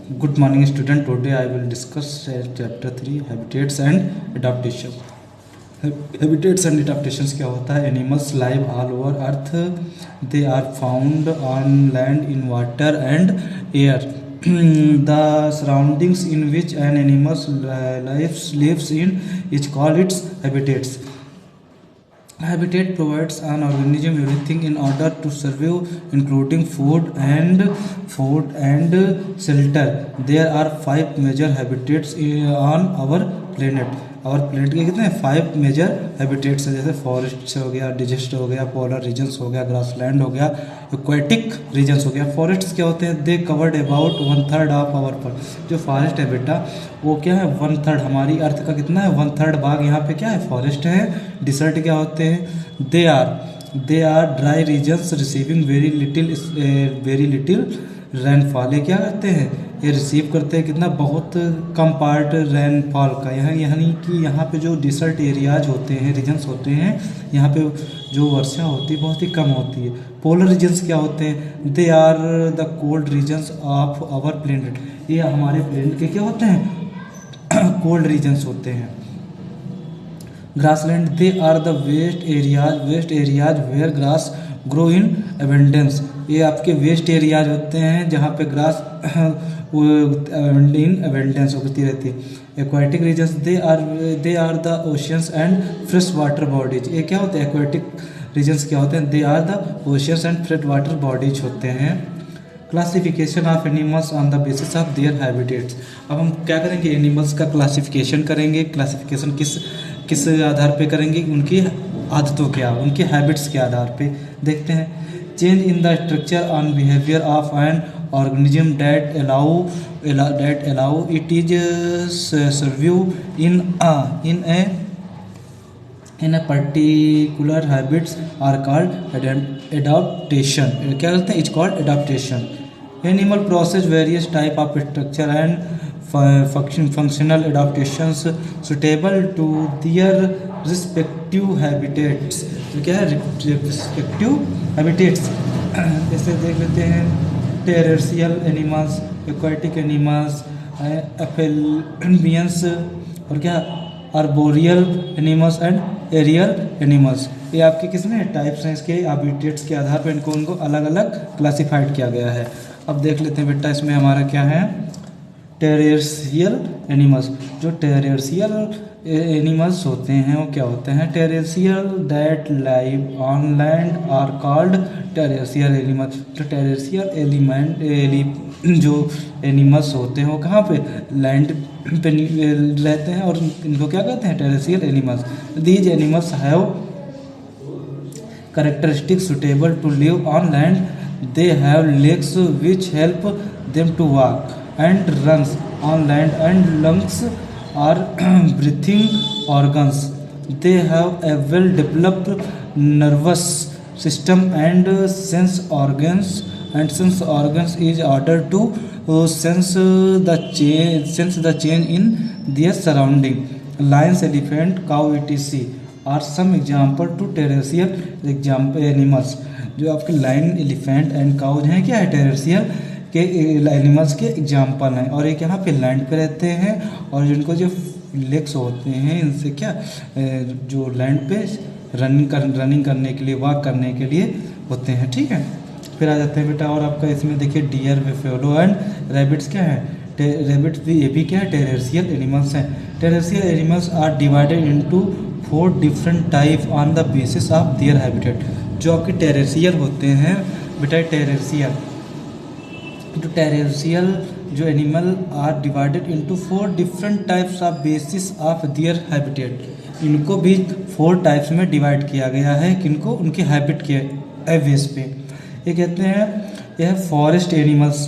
Good morning, student. Today I will discuss chapter 3 habitats and adaptation. Habitats and adaptations क्या होता है? Animals live all over earth. They are found on land, in water and air. The surroundings in which an animal lives in is called its habitats. Habitat provides an organism everything in order to survive, including food and shelter. There are 5 major habitats on our planet. और planet के कितने 5 major habitats हैं, जैसे forest हो गया, डिजस्ट हो गया, polar regions हो गया, ग्रासलैंड हो गया, एक्वेटिक रीजन्स हो गया. फॉरेस्ट्स क्या होते हैं? They covered about 1/3 of our earth. जो फॉरेस्ट है बेटा वो क्या है? 1/3 हमारी अर्थ का कितना है? 1/3 भाग यहाँ पे क्या है? फॉरेस्ट है. डिसर्ट क्या होते हैं? They are dry regions receiving very little rainfall. ये क्या करते हैं? ये रिसीव करते हैं कितना? बहुत कम पार्ट रेनफॉल का. यानी कि यहाँ पे जो डिसर्ट एरियाज होते हैं, रीजन्स होते हैं, यहाँ पे जो वर्षा होती है बहुत ही कम होती है. पोलर रीजन्स क्या होते हैं? They are the cold regions of our planet. ये हमारे प्लेनेट के क्या होते हैं? कोल्ड रीजन्स होते हैं. Grassland they are the vast areas where grass grow in abundance. ये आपके वेस्ट एरियाज होते हैं जहाँ पे ग्रास इन एबेंडेंस होती रहती है. Aquatic regions they are the oceans and fresh water bodies. ये क्या होते हैं? एक्वाटिक रीजन्स क्या होते हैं? They are the oceans and fresh water bodies होते हैं. Classification of animals on the basis of their habitats. अब हम क्या करेंगे? एनिमल्स का क्लासिफिकेशन करेंगे. क्लासिफिकेशन किस आधार पे करेंगे? उनकी आदतों के, उनके हैबिट्स के आधार पे. देखते हैं. Change in the structure on behavior of an organism that allow it is survive in a particular habits are called adaptation. क्या कहते हैं? It's called adaptation. Animal process various type of structure and functional adaptations suitable to their respective habitats. तो क्या है? respective habitats. जैसे देख लेते हैं terrestrial animals, aquatic animals, amphibians और क्या arboreal animals and aerial animals. ये आपके किसमें टाइप्स हैं? इसके हैबिटेट्स के आधार पर उनको अलग अलग क्लासिफाइड किया गया है. अब देख लेते हैं बेटा इसमें हमारा क्या है? Terrestrial animals. जो टेरेशियल एनिमल्स होते हैं वो क्या होते हैं? Terrestrial that live on land are called terrestrial animals. जो टेरेशियल जो एनिमल्स होते हैं वो कहाँ पे? लैंड पे रहते हैं और इनको क्या कहते हैं? Terrestrial animals. These animals have characteristics suitable to live on land. They have legs which help them to walk and runs on land and lungs are breathing organs. They have a well developed nervous system and sense organs is order to sense the change in their surrounding. Lions, elephant, cow etc are some example to terrestrial animals. जो आपके line, elephant and cause हैं क्या है? टेरेशियल के animals के example हैं. और एक यहाँ पे लैंड पे रहते हैं और जिनको जो लेग्स होते हैं इनसे क्या जो लैंड पे रनिंग करने के लिए, वॉक करने के लिए होते हैं. ठीक है. फिर आ जाते हैं बेटा और आपका इसमें देखिए डियर, बेफेलो एंड रैबिट्स क्या है? रैबिट्स भी ये भी क्या है? टेरेशियल एनिमल्स हैं. Terrestrial animals are divided into 4 different type on the basis of their habitat. जो आपके टेरेशियल होते हैं बेटा, टेरेशियल जो animal are divided into 4 different types of basis of their habitat. इनको भी 4 टाइप्स में डिवाइड किया गया है. किनको? उनके हैबिट के बेस पे. ये कहते हैं यह फॉरेस्ट एनिमल्स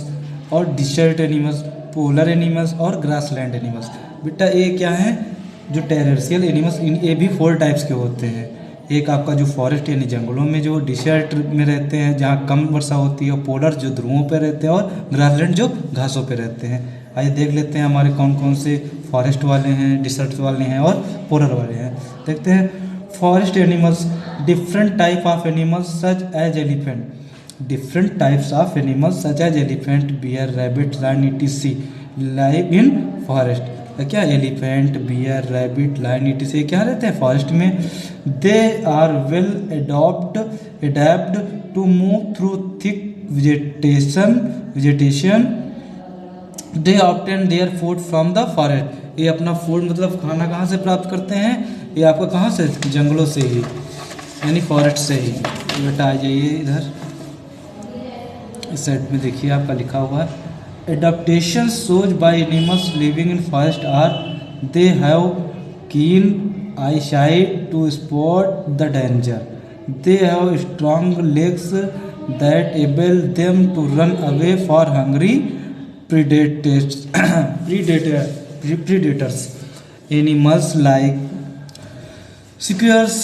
और डिसर्ट एनिमल्स, पोलर एनिमल्स और ग्रासलैंड एनिमल्स. बेटा ये क्या है? जो टेरेशियल एनिमल्स ये भी 4 टाइप्स के होते हैं. एक आपका जो फॉरेस्ट यानी जंगलों में जो डिसर्ट में रहते हैं जहाँ कम वर्षा होती है, और पोलर जो ध्रुवों पर रहते हैं, और ग्रासलैंड जो घासों पे रहते हैं. आइए देख लेते हैं हमारे कौन कौन से फॉरेस्ट वाले हैं, डिसर्ट वाले हैं और पोलर वाले हैं. देखते हैं. Forest animals, different type of animals such as elephant. different types of animals such as elephant, bear, rabbit, lion, etc. live in forest. क्या elephant, bear, rabbit, lion etc. क्या रहते हैं फॉरेस्ट में. They are well adapt to move through thick vegetation. They obtain their food from the forest. ये अपना food मतलब खाना कहाँ से प्राप्त करते हैं, ये आपको कहाँ से, जंगलों से ही, यानी फॉरेस्ट से ही. बेटा आ जाइए इधर, इस साइड में देखिए आपका लिखा हुआ है adaptation shows by animals living in forest are they have keen eye sight to spot the danger. They have strong legs that able them to run away for hungry predators. Animals like squirrels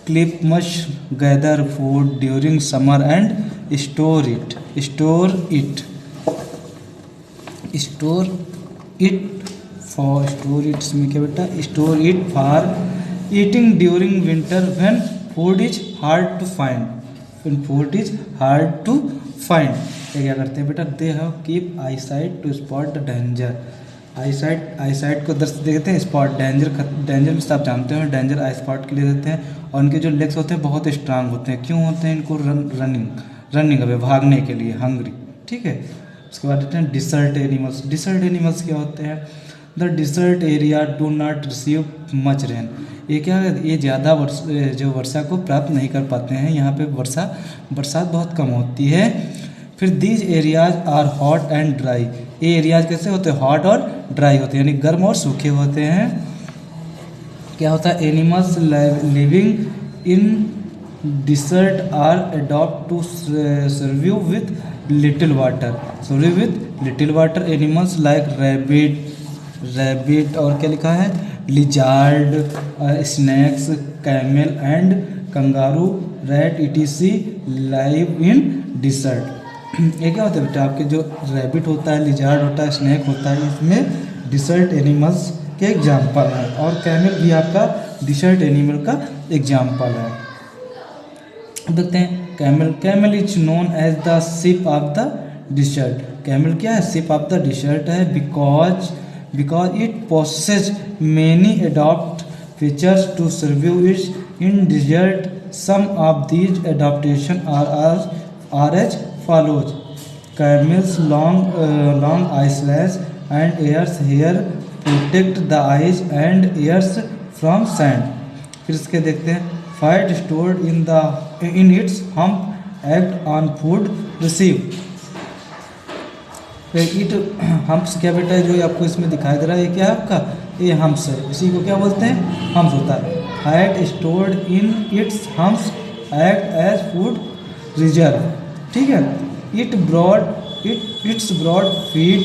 clip must gather food during summer and store it for eating during winter when food is hard to find. ये क्या करते हैं बेटा, they have keep eye sight to spot the danger. Eye sight को दृष्टि देखते हैं, spot danger में सब जानते हैं, डेंजर आई स्पॉट के लिए देते हैं. और उनके जो लेग्स होते हैं बहुत स्ट्रांग होते हैं. क्यों होते हैं, इनको रनिंग अवे, भागने के लिए, हंग्री. ठीक है. उसके बाद देते हैं डिसर्ट एनिमल्स क्या होते हैं. The dessert area do not receive much rain. ये क्या है, ये ज़्यादा वर्षा को प्राप्त नहीं कर पाते हैं. यहाँ पे बरसात बहुत कम होती है. फिर these areas are hot and dry. ये एरियाज कैसे होते हैं, हॉट और ड्राई होते हैं, यानी गर्म और सूखे होते हैं. क्या होता है, animals living in desert are adopt to survive with little water. Animals like rabbit और क्या लिखा है, lizard, snakes, camel and kangaroo, rat etc. Live in desert. ये क्या होता है बेटा, आपके जो रैबिट होता है, लिजार्ड होता है, स्नैक होता है, इसमें डिसर्ट एनिमल्स के एग्जाम्पल है. और कैमल भी आपका डिसर्ट एनिमल का एग्जाम्पल है. देखते हैं camel is known as the ship of the desert. Camel क्या है, शिप ऑफ द डिसर्ट है, because it possess many adopt features to survive it in desert. Some of these adaptation are as follows. Camels long eyelashes and ears hair protect the eyes and ears from sand. फिर इसके देखते हैं fat stored in its hump act on food received. It humps क्या बेटा, जो आपको इसमें दिखाई दे रहा है, ये क्या है आपका, ये हम्प्स है. इसी को क्या बोलते हैं, हम्प्स होता है. Fat stored in its humps act as food reserve. ठीक है. Its broad feet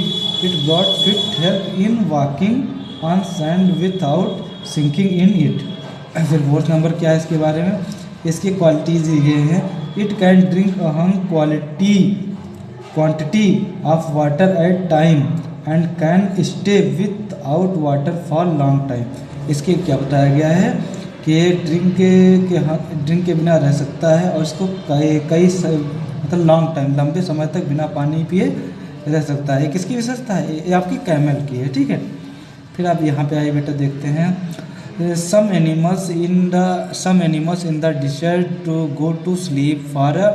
help in walking on sand without sinking in it. फिर फोर्थ नंबर क्या है इसके बारे में, इसकी क्वालिटीज ये हैं. It can drink a quantity of water at time and can stay without water for long time. इसके क्या बताया गया है कि ड्रिंक के बिना रह सकता है, और इसको कई मतलब लॉन्ग टाइम, लंबे समय तक बिना पानी पिए रह सकता है. किसकी विशेषता है, ये आपकी कैमल की है. ठीक है. फिर आप यहाँ पे आइए बेटा, देखते हैं some animals in the desert to go to sleep for a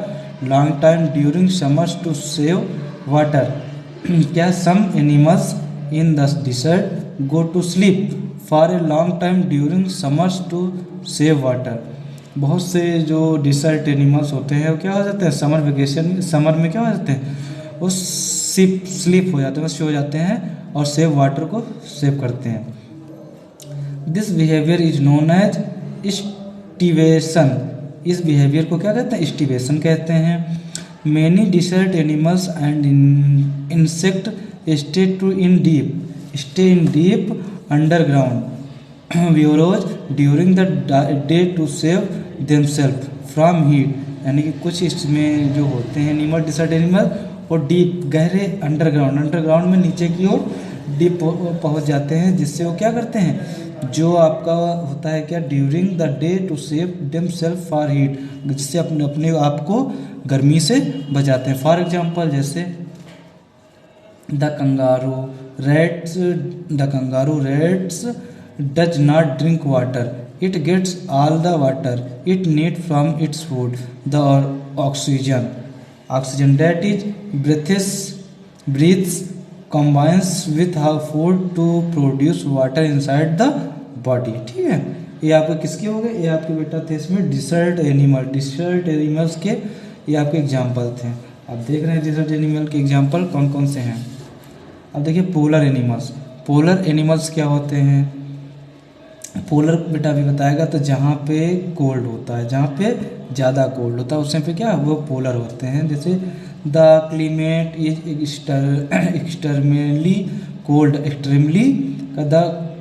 long time during summers to save water. क्या some animals in the desert go to sleep for a long time during summers to save water. बहुत से जो dessert animals होते हैं वो क्या हो जाते हैं, समर में क्या हो जाते हैं, वो स्लीप हो जाते हैं, सो जाते हैं और सेव वाटर को सेव करते हैं. This behaviour is known as aestivation. इस बिहेवियर को क्या कहते हैं, स्टीवेशन कहते हैं. Many desert animals and insect stay in deep underground burrows during the day to save themself from heat. यानी कि कुछ इसमें जो होते हैं एनिमल, डिसर्ट एनिमल, और डीप गहरे अंडरग्राउंड में नीचे की ओर डीप पहुंच जाते हैं, जिससे वो क्या करते हैं, जो आपका होता है क्या, during the day to save themselves for heat, जिससे अपने आप को गर्मी से बचाते हैं। फॉर एग्जांपल जैसे the kangaroo rats does not drink water, it gets all the water it need from its food, the oxygen that is breathes combines with her food to produce water inside the body। ठीक है, ये आपके किसके हो गए, ये आपके बेटा थे इसमें डिसर्ट एनिमल्स के ये आपके एग्जाम्पल थे। अब देख रहे हैं डिसर्ट एनिमल के एग्जाम्पल कौन कौन से हैं। अब देखिए पोलर एनिमल्स क्या होते हैं। पोलर बेटा अभी बताएगा, तो जहाँ पे कोल्ड होता है, जहाँ पे ज़्यादा कोल्ड होता है उसमें पे क्या वो पोलर होते हैं। जैसे the climate is extremely cold, the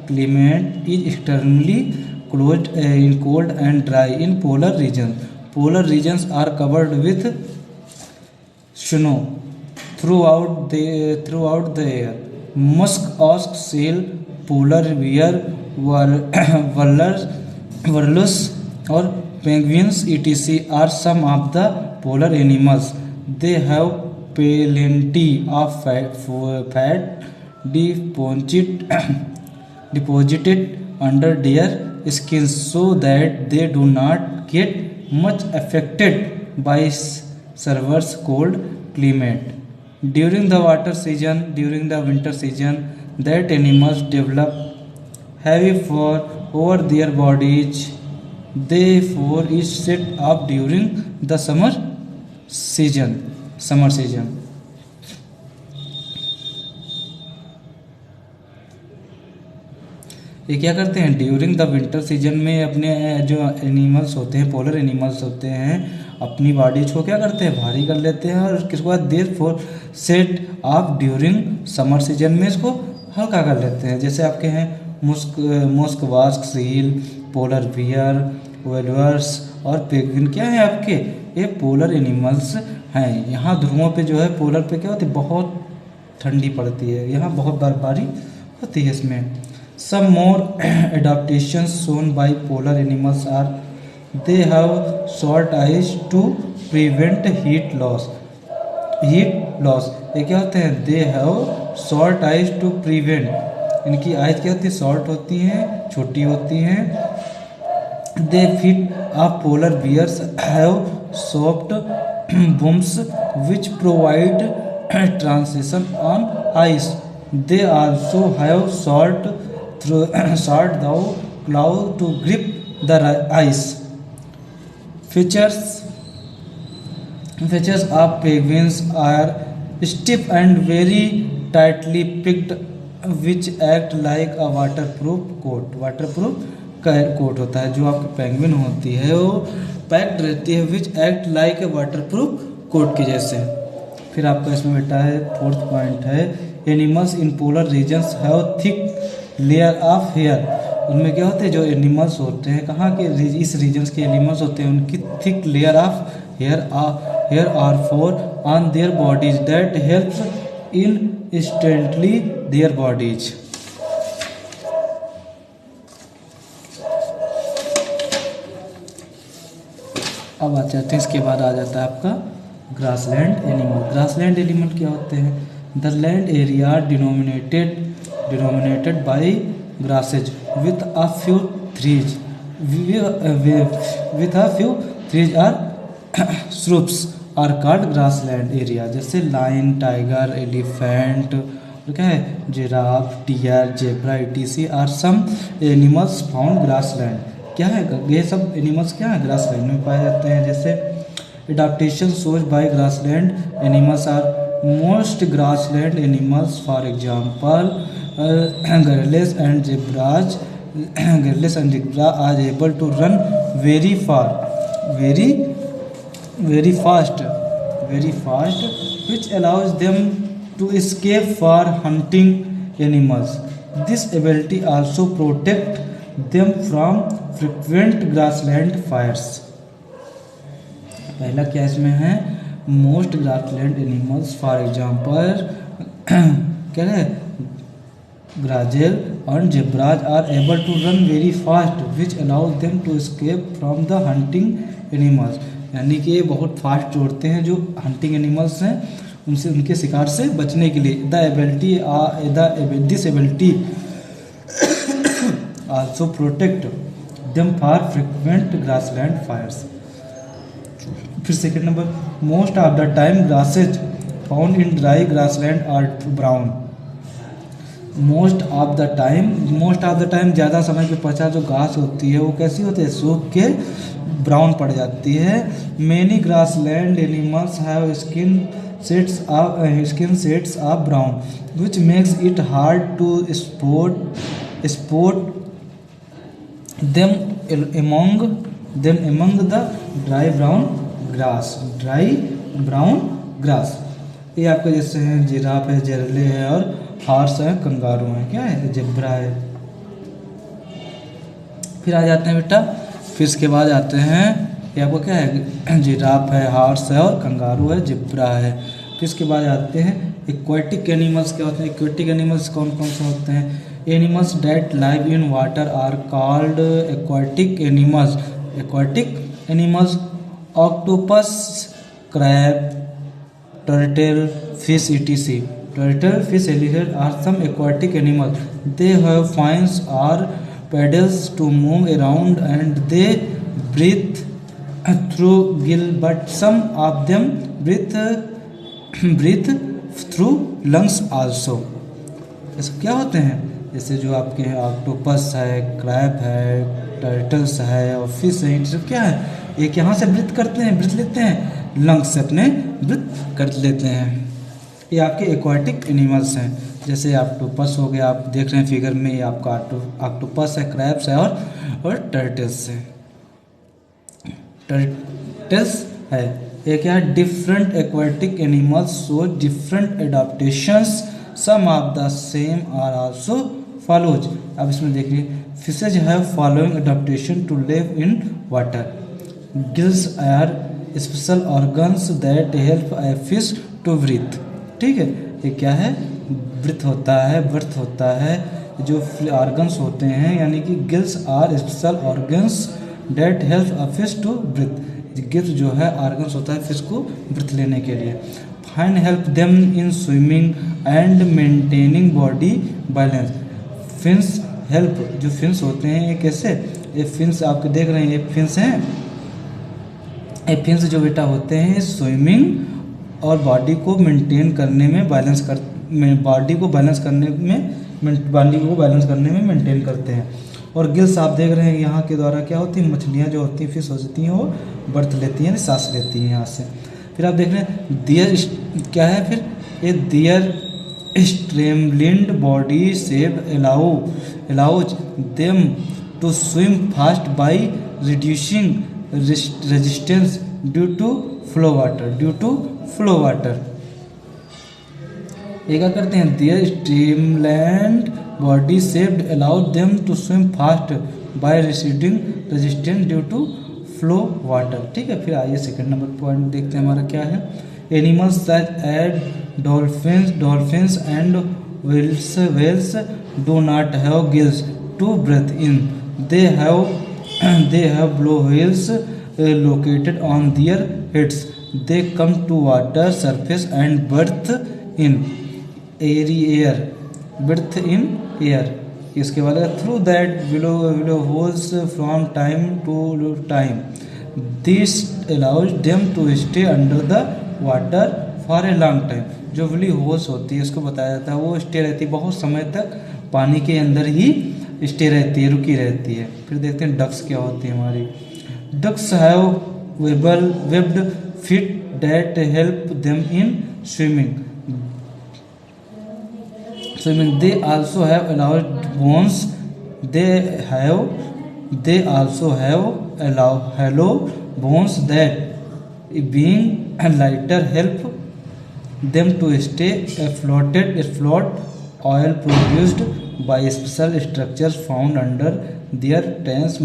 climate is extremely cold and dry in polar regions. Polar regions are covered with snow throughout the year. Musk ox seal, polar bear, walrus or penguins etc. are some of the polar animals. They have plenty of fat deposited under their skins so that they do not get much affected by severe cold climate. During the winter season, that animals develop heavy fur over their bodies. Therefore, is set up during the summer season. ये क्या करते हैं during the winter season में अपने जो animals होते हैं, polar animals होते हैं, अपनी बॉडीज को क्या करते हैं भारी कर लेते हैं और किसके बाद there for set of during summer season में इसको हल्का कर लेते हैं। जैसे आपके हैं मुस्क वास्क सील, पोलर बियर, वेलवर्स और पेंगुइन क्या है आपके ये पोलर एनिमल्स हैं। यहाँ ध्रुवों पे जो है पोलर पे क्या होती है बहुत ठंडी पड़ती है, यहाँ बहुत बर्फबारी होती है इसमें। Some more adaptations shown by polar animals are they have short eyes to prevent heat loss। ये क्या होते हैं they have short eyes to prevent, इनकी आइज क्या होती है शॉर्ट होती हैं, छोटी होती हैं। They feet of polar bears have soft booms which provide transition on ice। They also have short claw to grip the ice। Features of penguins are stiff and very tightly picked which act like a waterproof coat होता है। जो आपकी penguin होती है वो packed रहती है which act like a waterproof coat के जैसे। फिर आपका इसमें बेटा है फोर्थ पॉइंट है animals in polar regions have thick layer of hair. उनमें क्या होते हैं जो एनिमल्स होते हैं कहाँ के इस रीजन्स के एनिमल्स होते हैं उनकी thick layer of hair are for on their bodies that helps in instantly their bodies. अब आ जाते हैं इसके बाद आ जाता है आपका ग्रासलैंड एनिमल क्या होते हैं the land area denominated by grasses with a few trees or shrubs are called grassland area। जैसे लाइन, टाइगर, एलिफेंट और क्या है giraffe, deer, zebra etc are some animals found grassland. क्या है ये सब एनिमल्स क्या है ग्रासलैंड में पाए जाते हैं। जैसे adaptation such by grassland animals are most grassland animals for example Gorillas and zebras are able to run very fast, which allows them to escape for hunting animals. This ability also protects them from frequent grassland fires। पहला क्या इसमें है most grassland animals for example क्या है Gazelle and zebras are able to run very fast which allows them to escape from the hunting animals। यानी कि ये बहुत फास्ट दौड़ते हैं जो हंटिंग एनिमल्स हैं उनसे, उनके शिकार से बचने के लिए। This ability also protect them for frequent grassland fires. फिर second number, most of the time grasses found in dry grassland are brown. Most of the time ज़्यादा समय के पश्चात जो घास होती है वो कैसी होती है, सूख के ब्राउन पड़ जाती है। Many grassland animals have skin sets of brown which makes it hard to spot them among the dry brown grass। ये आपके जैसे हैं जिराफ है, जेरले है और हॉर्स है, कंगारू है, क्या है, जेब्रा है। फिर आ जाते हैं बेटा, फिर इसके बाद आते हैं ये आपको क्या है, जिराफ है, हॉर्स है और कंगारू है, जेब्रा है। फिर इसके बाद आते हैं एक्वाटिक एनिमल्स। क्या होते हैं एक्वाटिक एनिमल्स, कौन कौन से होते हैं। Animals that live in water are called aquatic animals octopus, crab, turtle, fish etc. Turtle, fish, alligator are some aquatic animals. They have fins or paddles to move around and they breathe through gill, but some of them breathe through lungs also। ये सब क्या होते हैं, जैसे जो आपके हैं octopus है, क्रैब है, टर्टल्स है और फिश है, ये सब क्या है, एक यहाँ से ब्रीथ करते हैं, ब्रीथ लेते हैं, लंग्स से अपने ब्रीथ कर लेते हैं। ये आपके एक्वाटिक एनिमल्स हैं। जैसे ऑक्टोपस हो गया, आप देख रहे हैं फिगर में, ये आपका ऑक्टोपस है, क्रैब्स है और टर्टल्स है। टर्टल्स है ये क्या है, different aquatic animals show different adaptations, some of the same are also follows. अब इसमें देखिए, fishes have following adaptation to live in water. Gills are special organs that help a fish to breathe. ठीक है, ये क्या है, breathe होता है, जो ऑर्गन्स होते हैं, यानी कि gills are special organs that help a fish to breathe. Gills जो है ऑर्गन्स होता है फिश को ब्रीथ लेने के लिए। Fine help them in swimming and maintaining body balance. Fins help, जो फिन्स होते हैं ये कैसे, ये फिन्स आपके देख रहे हैं, ये फिन्स हैं, ये फिन्स जो बेटा होते हैं स्विमिंग और बॉडी को मेंटेन करने में बॉडी को बैलेंस करने में मेंटेन करते हैं। और गिल्स आप देख रहे हैं यहाँ के द्वारा क्या होती है, मछलियाँ जो होती हैं, फिश होती हैं, वो बर्थ लेती हैं, सांस लेती हैं यहाँ से। फिर आप देख रहे हैं दियर क्या है, फिर ये their streamlined body shape allows them to swim fast by reducing resistance due to flow water। ये क्या करते हैं, their streamlined body shape allows them to swim fast by reducing resistance due to flow water। ठीक है, फिर आइए second number point देखते हैं हमारा क्या है। Animals such as dolphins and whales do not have gills to breathe in. They have blowholes located on their heads. They come to water surface and breathe in air। इसके बाद through that blowholes from time to time. This allows them to stay under the water for a long time। जो ब्ली holes होती है उसको बताया जाता है, वो स्टे रहती है बहुत समय तक पानी के अंदर ही स्टे रहती है, रुकी रहती है। फिर देखते हैं डक्स क्या होती है हमारी। Ducks have webbed feet that help them in swimming. They also have allowed bones. They also have hollow bones that being lighter help them to stay afloat। Oil produced by special structures found under their tanks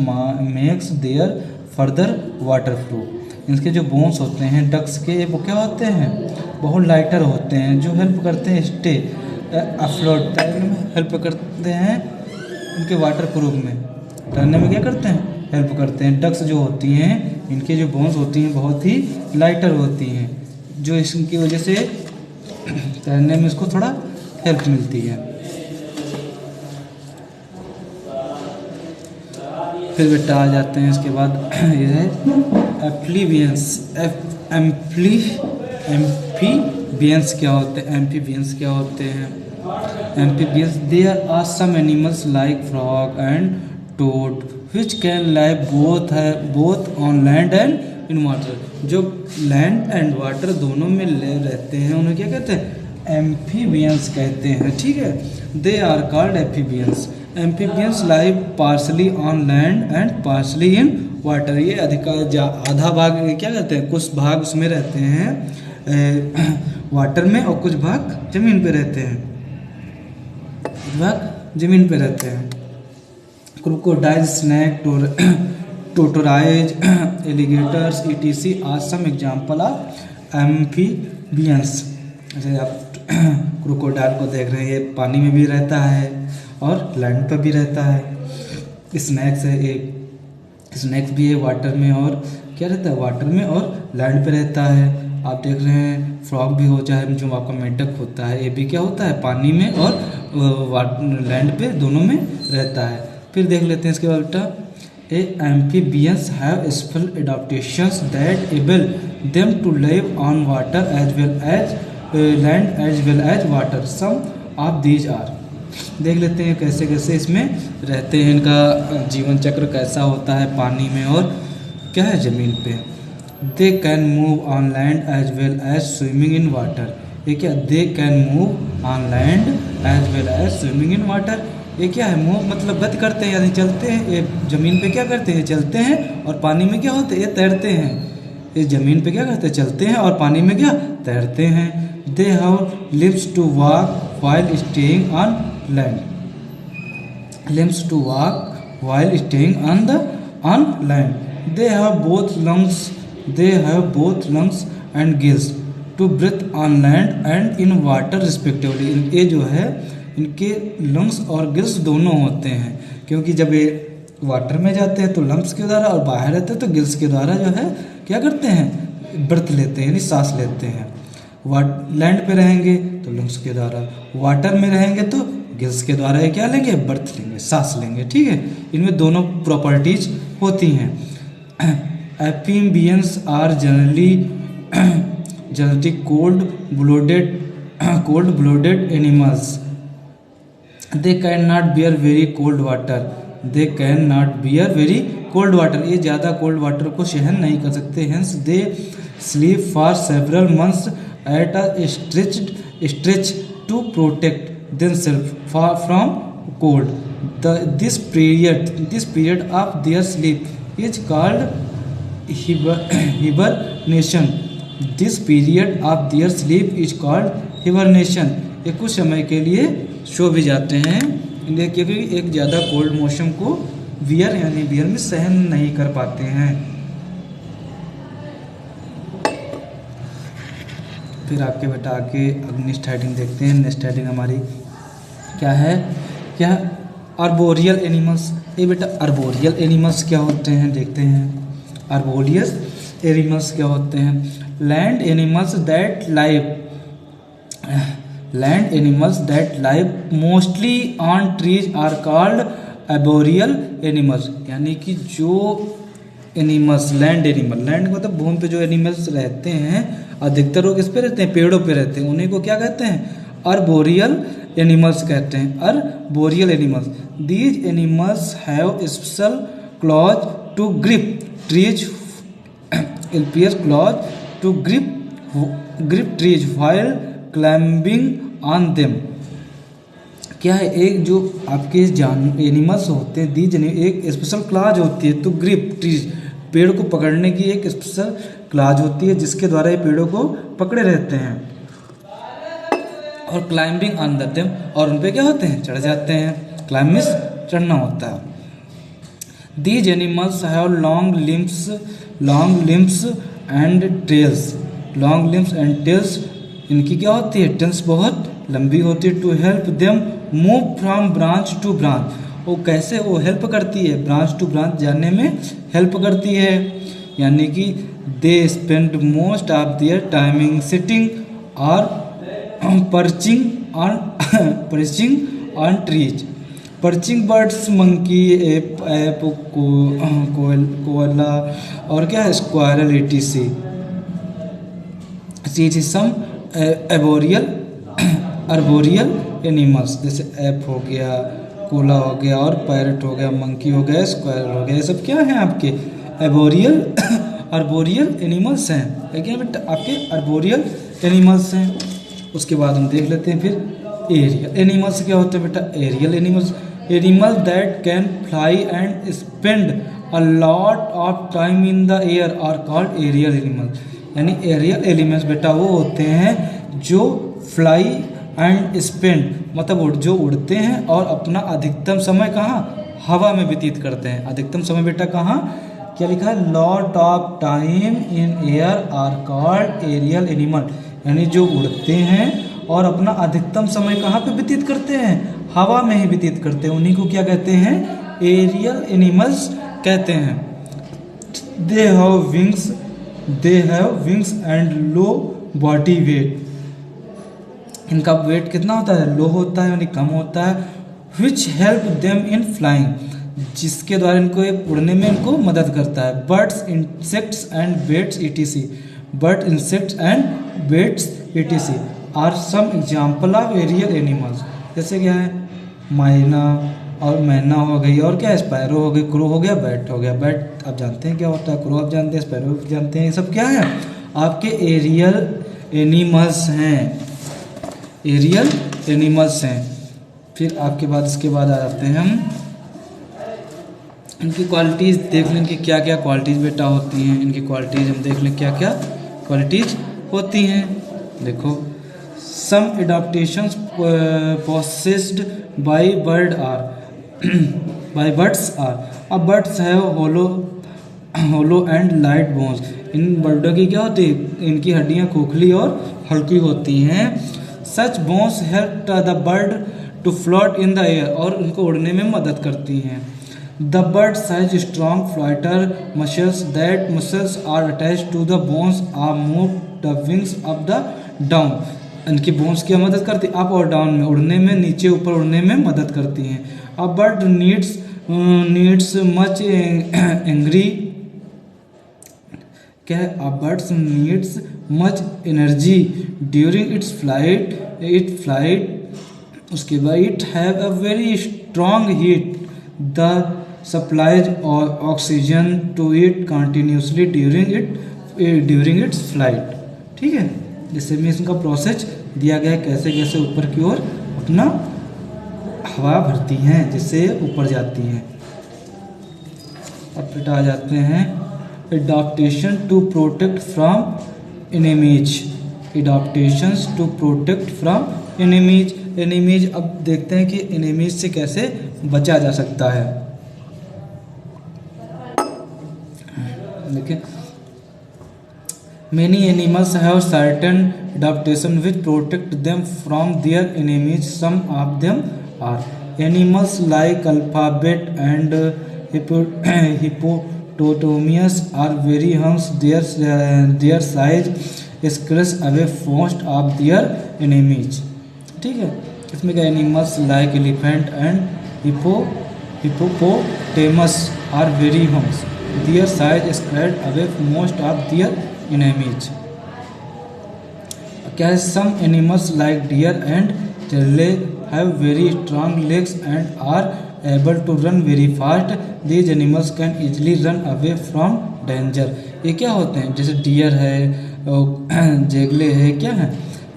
makes their further waterproof। इनके जो bones होते हैं ducks के, वो क्या होते हैं, बहुत लाइटर होते हैं, जो हेल्प करते हैं स्टे अफ्लोट, तैरने में हेल्प करते हैं, उनके वाटर प्रूफ में तैरने में क्या करते हैं, हेल्प करते हैं। डक्स जो होती हैं इनके जो बोन्स होती हैं बहुत ही लाइटर होती हैं, जो इसकी वजह से तैरने में इसको थोड़ा हेल्प मिलती है। फिर बेटा आ जाते हैं इसके बाद ये है एम्फीबियंस। एम्फीबियंस क्या होते हैं? एम्फीबियंस क्या होते हैं? Amphibians there are some animals like frog and toad which can live both on land and in water. जो लैंड एंड वाटर दोनों में रहते हैं उन्हें क्या कहते हैं? एम्फीबियंस कहते हैं। ठीक है, they are called amphibians. Amphibians live partially on land and partially in water. ये आधा भाग क्या कहते हैं? कुछ भाग उसमें रहते हैं वाटर में और कुछ भाग जमीन पे रहते हैं। कुछ भाग जमीन पे रहते हैं। Crocodile, snake, tortoise, alligators etc are some example of amphibians. जैसे आप क्रोकोडाइल को देख रहे हैं, ये पानी में भी रहता है और लैंड पर भी रहता है। स्नैक्स है, एक स्नैक्स भी है वाटर में और क्या रहता है? वाटर में और लैंड पे रहता है। आप देख रहे हैं फ्रॉग भी हो, चाहे जो आपका मेंढक होता है, ये भी क्या होता है? पानी में और लैंड पे दोनों में रहता है। फिर देख लेते हैं इसके बाद बेटा, amphibians have special adaptations that able them to live on water as well as land as well as water. Some of these are. देख लेते हैं कैसे कैसे इसमें रहते हैं, इनका जीवन चक्र कैसा होता है पानी में और क्या है जमीन पे। They can move on land as well as swimming in water. ये क्या? They can move on land as well as swimming in water. ये क्या है? मूव मतलब गति करते हैं, यानी चलते हैं। ये जमीन पे क्या करते हैं? चलते हैं। और पानी में क्या होते हैं? ये तैरते हैं। ये जमीन पे क्या करते हैं? चलते हैं और पानी में क्या? तैरते हैं। They have limbs to walk while staying on land. Limbs to walk while staying on land. They have both lungs and gills to breathe on land and in water respectively. ये जो है इनके लंग्स और gills दोनों होते हैं, क्योंकि जब ये वाटर में जाते हैं तो लंग्स के द्वारा और बाहर रहते हैं तो गिल्स के द्वारा जो है क्या करते हैं? ब्रथ लेते हैं, यानी सांस लेते हैं। लैंड पे रहेंगे तो लंग्स के द्वारा, वाटर में रहेंगे तो गिल्स के द्वारा ये क्या लेंगे? बर्थ लेंगे, सांस लेंगे। ठीक है, इनमें दोनों प्रॉपर्टीज होती हैं। Amphibians are generally cold blooded animals. They can not bear very cold water. They can not bear very cold water. ये ज़्यादा कोल्ड वाटर को सहन नहीं कर सकते। Hence they sleep for several months at a stretch to protect themselves from cold. This period of their sleep is called hibernation. This period of their sleep is called hibernation. ये कुछ समय के लिए सो भी जाते हैं, क्योंकि एक ज़्यादा कोल्ड मौसम को बियर में सहन नहीं कर पाते हैं। फिर आपके बेटा आके अब नेक्स्ट हेडिंग देखते हैं। नेक्स्ट हेडिंग हमारी क्या है? क्या आर्बोरियल एनिमल्स। ये बेटा आर्बोरियल एनिमल्स क्या होते हैं देखते हैं। आर्बोरियल एनिमल्स क्या होते हैं? Land animals that live mostly on trees are called arboreal animals. यानी कि जो एनिमल्स लैंड मतलब भूमि पे जो एनिमल्स रहते हैं, अधिकतर लोग किस पे रहते हैं? पेड़ों पे रहते हैं। उन्हीं को क्या कहते हैं? आर्बोरियल एनिमल्स कहते हैं। Arboreal animals. These animals have special claws to grip trees trees while climbing on them. क्या है? एक जो आपके एनिमल्स होते हैं, दीज एक स्पेशल क्लॉज होती है टू ग्रिप ट्रीज, पेड़ को पकड़ने की एक स्पेशल क्लॉज होती है जिसके द्वारा ये पेड़ों को पकड़े रहते हैं। और क्लाइंबिंग ऑन देम, और उन पे क्या होते हैं? चढ़ जाते हैं। क्लाइंब मींस चढ़ना होता है। These animals have long limbs and tails. इनकी क्या होती है? टेल्स बहुत लंबी होती है। To help them move from branch to branch. वो कैसे वो हेल्प करती है? ब्रांच टू ब्रांच जाने में हेल्प करती है। यानी कि they spend most of there timing sitting और perching on trees. Perching birds, monkey, ape, koala और क्या है squirrel etc. Some arboreal animals जैसे एप हो गया, कोला हो गया और पैरट हो गया, मंकी हो गया, स्क्वायरल हो गया, ये सब क्या हैं आपके अर्बोरियल एनिमल्स हैं। देखिए बेटा आपके अर्बोरियल एनिमल्स हैं। उसके बाद हम देख लेते हैं फिर एरियल एनिमल्स क्या होते हैं बेटा। Aerial animals, animal that can fly and spend a lot of time in the air are called aerial animals. यानी एरियल एलिमेंट्स बेटा वो होते हैं जो फ्लाई एंड स्पेंड मतलब जो उड़ते हैं और अपना अधिकतम समय कहाँ, हवा में व्यतीत करते हैं। अधिकतम समय बेटा कहाँ, क्या लिखा है, lot of time in air are called aerial animal. यानी जो उड़ते हैं और अपना अधिकतम समय कहाँ पे व्यतीत करते हैं, हवा में ही व्यतीत करते हैं, उन्हीं को क्या कहते हैं, एरियल एनिमल्स कहते हैं। They have wings and low body weight. इनका वेट कितना होता है, लो होता है यानी कम होता है। Which help them in flying, जिसके द्वारा इनको उड़ने में इनको मदद करता है। Birds, insects and bats etc, bird, insects and bats etc are some example of aerial animals. जैसे क्या है, मैना और मैना हो गई, और क्या है, स्पैरो हो गई, क्रो हो गया, बैट हो गया। बैट आप जानते हैं क्या होता है, क्रो आप जानते हैं, स्पैरो आप जानते हैं, ये सब क्या है आपके एरियल एनिमल्स हैं, एरियल एनिमल्स हैं। फिर आपके बाद इसके बाद आ जाते हैं हम इनकी क्वालिटीज़ देख लें कि क्या क्या क्वालिटीज़ बेटा होती हैं। इनकी क्वालिटीज़ हम देख लें क्या क्या क्वालिटीज़ होती हैं। देखो, some adaptations possessed by birds are, अब बर्ड्स है होलो एंड लाइट बोन्स। इन बर्डों की क्या होती है, इनकी हड्डियां खोखली और हल्की होती हैं। Such bones help the bird to float in the air, और उनको उड़ने में मदद करती हैं। The birds has strong flight muscles, that muscles are attach to the bones are move the wings up the down. इनकी बोन्स क्या मदद करती है, अप और डाउन में उड़ने में, नीचे ऊपर उड़ने में मदद करती हैं। A bird needs much angry, क्या है, a bird needs much energy during its flight. उसके बाद it have a very strong heart, the supplies oxygen to it continuously during its flight. ठीक है, जिससे में इसका प्रोसेस दिया गया है, कैसे कैसे ऊपर की ओर अपना हवा भरती हैं जिससे ऊपर जाती हैं। अब फिर आ जाते हैं adaptation to protect from enemies, adaptations to protect from enemies. अब देखते हैं कि एनिमीज से कैसे बचा जा सकता है। देखिए, many animals have certain adaptation which protect them from their enemies. Some of them are animals like alphabet and hippopotamus are very hunks. Their size scares away most of their enemies. ठीक है, इसमें क्या, animals like elephant and hippopotamus are very hunks, their size scared away most of their enemies. क्या है, some animals like deer and turtle have very strong legs and are able to run very fast. These animals can easily run away from danger. ये क्या होते हैं, जैसे dear है, जेगले है, क्या है,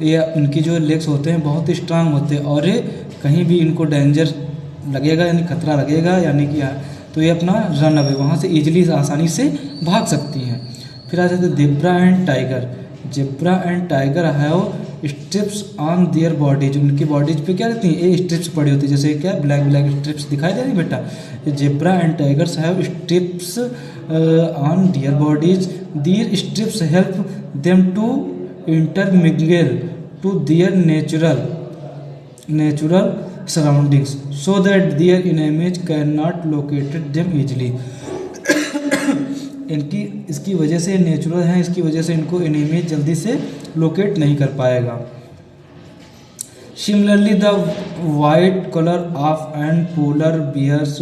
ये उनकी जो लेग्स होते हैं बहुत स्ट्रांग होते हैं और ये कहीं भी इनको डेंजर लगेगा यानी खतरा लगेगा यानी कि तो ये अपना रन अवे वहाँ से इजीली आसानी से भाग सकती हैं। फिर आ जाते हैं zebra and tiger. Zebra and tiger have stripes on their bodies, उनकी बॉडीज पे क्या रहती हैं, ये स्ट्रिप्स पड़ी होती है, जैसे क्या ब्लैक ब्लैक स्ट्रिप्स दिखाई दे रही बेटा। Zebra and tigers have stripes on their bodies, their stripes help them to intermingle to their natural surroundings so that their enemies cannot locate them easily. इनकी इसकी वजह से नेचुरल हैं, इसकी वजह से इनको एनिमी जल्दी से लोकेट नहीं कर पाएगा। Similarly, the white color of and polar bears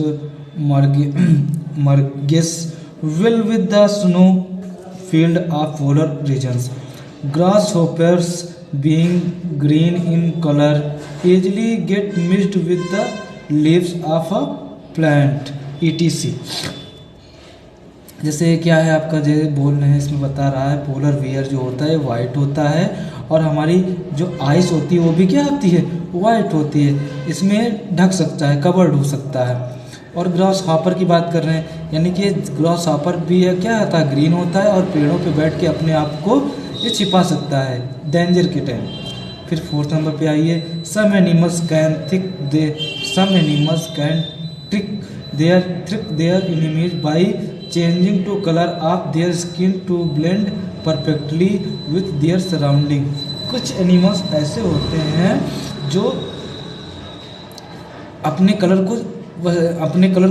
merges well with the snow field of polar regions. Grasshoppers, being green in color, easily get mixed with the leaves of a plant, etc. जैसे क्या है आपका जो बोल रहे हैं इसमें बता रहा है पोलर बियर जो होता है वाइट होता है और हमारी जो आइस होती है वो भी क्या होती है वाइट होती है, इसमें ढक सकता है, कवर्ड हो सकता है। और ग्रास हॉपर की बात कर रहे हैं, यानी कि ग्रास हॉपर भी है क्या होता है ग्रीन होता है और पेड़ों पे बैठ के अपने आप को ये छिपा सकता है डेंजर के टाइम। फिर फोर्थ नंबर पे आइए, some animals can trick their enemies by changing to color of their skin to blend perfectly with their surrounding। कुछ एनिमल्स ऐसे होते हैं जो अपने कलर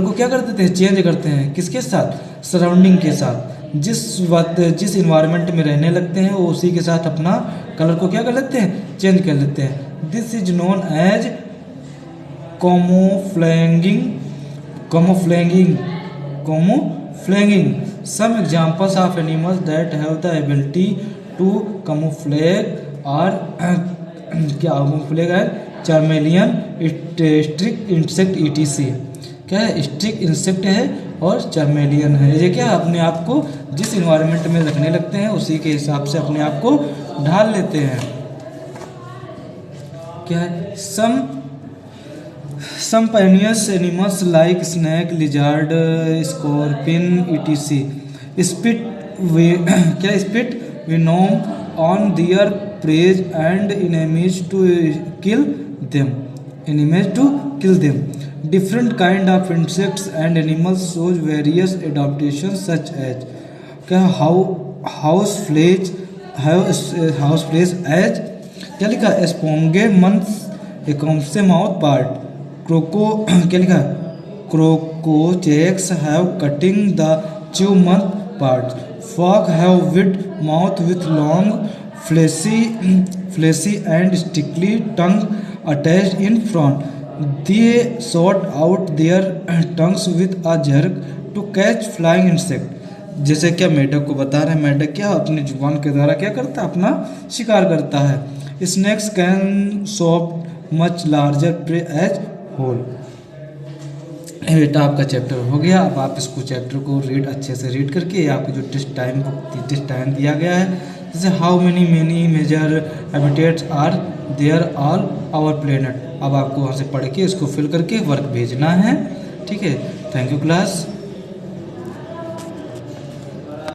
को क्या कर देते हैं चेंज करते हैं, किसके साथ सराउंडिंग के साथ। जिस इन्वायरमेंट में रहने लगते हैं वो उसी के साथ अपना कलर को क्या कर लेते हैं चेंज कर लेते हैं। This is known as camouflaging। Some examples of animals that have the ability to camouflage are chameleon, stick insect etc। क्या है स्टिक इंसेक्ट है और चर्मेलियन है, ये क्या अपने आप को जिस इन्वायरमेंट में रखने लगते हैं उसी के हिसाब से अपने आप को ढाल लेते हैं। क्या है some perennial animals like snake, lizard, scorpion etc spit venom on their prey and enemies to kill them। Different kind of insects and animals shows various adaptations such as house flies as क्या लिखा स्पोंगेमन्स एकम्से mouth part क्या लिखा क्रोकोचेक्स have cutting the chew mouth part frog have wide mouth with long fleshy and sticky tongue attached in front। They shot out their tongues with a jerk to catch flying insect। जैसे क्या मेढक को बता रहे हैं, मेढक क्या अपनी जुबान के द्वारा क्या करता है अपना शिकार करता है। Snakes can soft much larger prey as whole. बेटा आपका चैप्टर हो गया, अब आप इसको चैप्टर को अच्छे से रीड करके आपको जो टेस्ट टाइम दिया गया है जैसे how many major habitats are there all our planet, अब आपको वहाँ से पढ़ के इसको फिल करके वर्क भेजना है। ठीक है, थैंक यू क्लास।